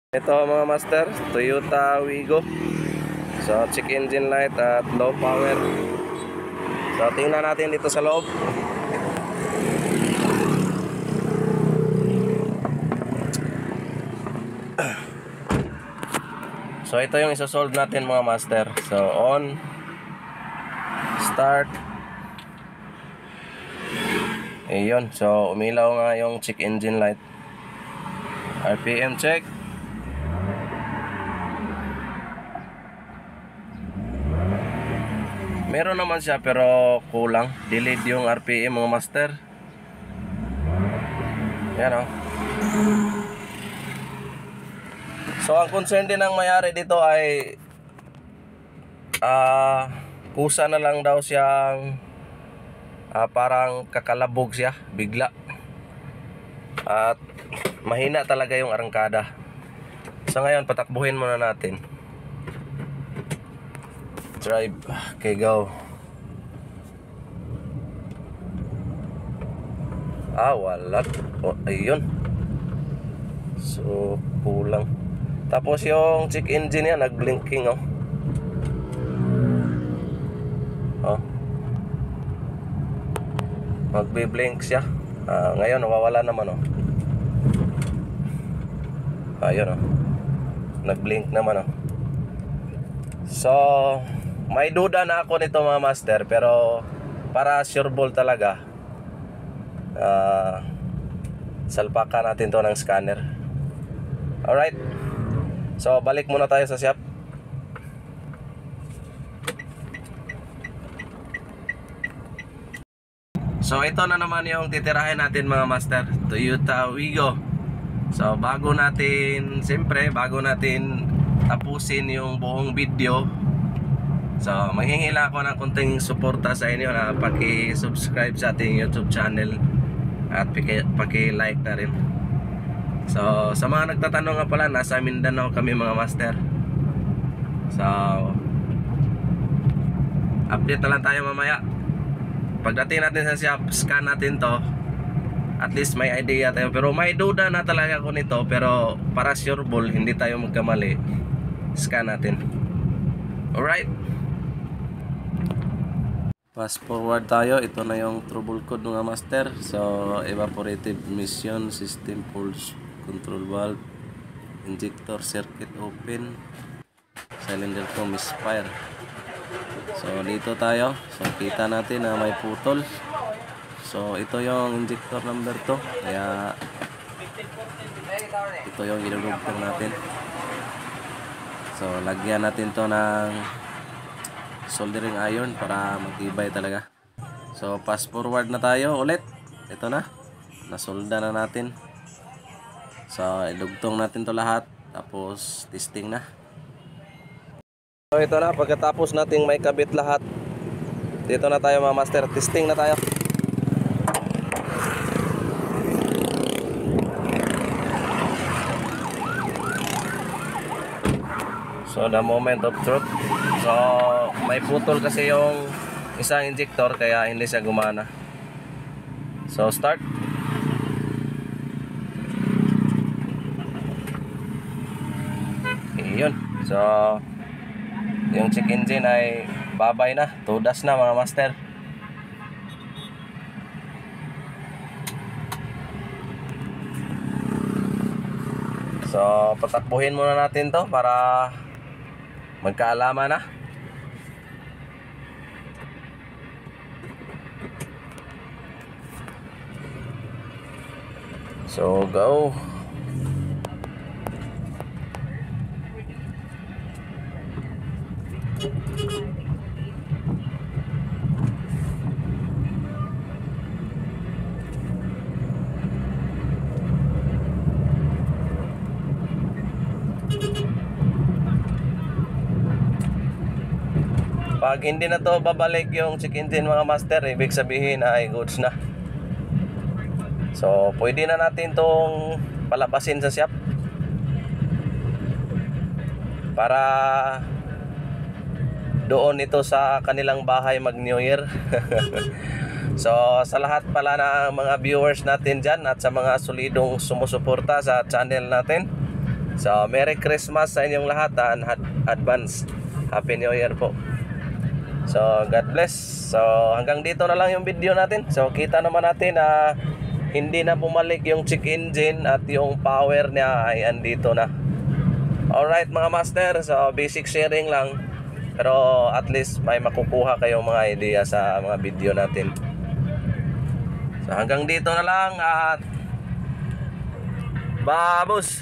Ito mga master, Toyota Wigo. So check engine light at low power. So tingnan natin dito sa loob. So ito yung isosolve natin mga master. So on, start. Ayun, so umilaw nga yung check engine light. RPM check. Meron naman siya pero kulang. Delayed yung RPM mga master. Yan o. So ang concern din ng mayari dito ay kusa na lang daw siyang parang kakalabog siya bigla. At mahina talaga yung arangkada. So ngayon patakbuhin muna natin. Drive. Okay, go. Wala. Ayun. So kulang. Tapos yung check engine niya nag-blinking magbe-blink siya. Ngayon nawawala naman ayun nag-blink naman So may duda na ako nito mga master, pero para sure ball talaga salpakan natin to ng scanner. Alright, so balik muna tayo sa shop. So ito na naman yung titirahin natin mga master, Toyota Wigo. So bago natin tapusin yung buong video, so manghihila ako ng konting suporta sa inyo na paki-subscribe sa ating YouTube channel at paki-like na rin. So sa mga nagtatanong nga pala, nasa Mindanao kami mga master. So update na lang tayo mamaya. Pagdating natin sa shop, scan natin to. At least may idea tayo. Pero may duda na talaga ako nito, pero para sure ball, hindi tayo magkamali, scan natin. Alright, fast forward tayo. Ito na yung trouble code mga master. So evaporative emission system, pulse control valve, injector circuit open, cylinder ko misfire. So dito tayo, so kita natin na may putol. So ito yung injector number 2, kaya ito yung ginugugtong natin. So lagyan natin to ng soldering iron para magtibay talaga. So fast forward na tayo ulit. Ito na, nasolda na natin. So idugtong natin to lahat, tapos testing na. So ito na, pagkatapos nating may kabit lahat, dito na tayo mga master, testing na tayo. So the moment of truth. So may putol kasi yung isang injector, kaya hindi siya gumana. So start. Iyon. So yung check engine ay babay na, tudas na mga master. So patakbuhin muna natin to para magkaalaman na. So go. Pag hindi na to babalik yung check engine mga master, ibig sabihin ay goods na. So pwede na natin tong palabasin sa shop para doon ito sa kanilang bahay mag New Year. So sa lahat pala ng mga viewers natin dyan at sa mga solidong sumusuporta sa channel natin, So, Merry Christmas sa inyong lahat, advance Happy New Year po. So, God bless. So, hanggang dito na lang yung video natin. So, kita naman natin na hindi na bumalik yung check engine at yung power niya ay andito na. Alright mga master, so basic sharing lang. Pero at least may makukuha kayong mga idea sa mga video natin. So hanggang dito na lang at babos!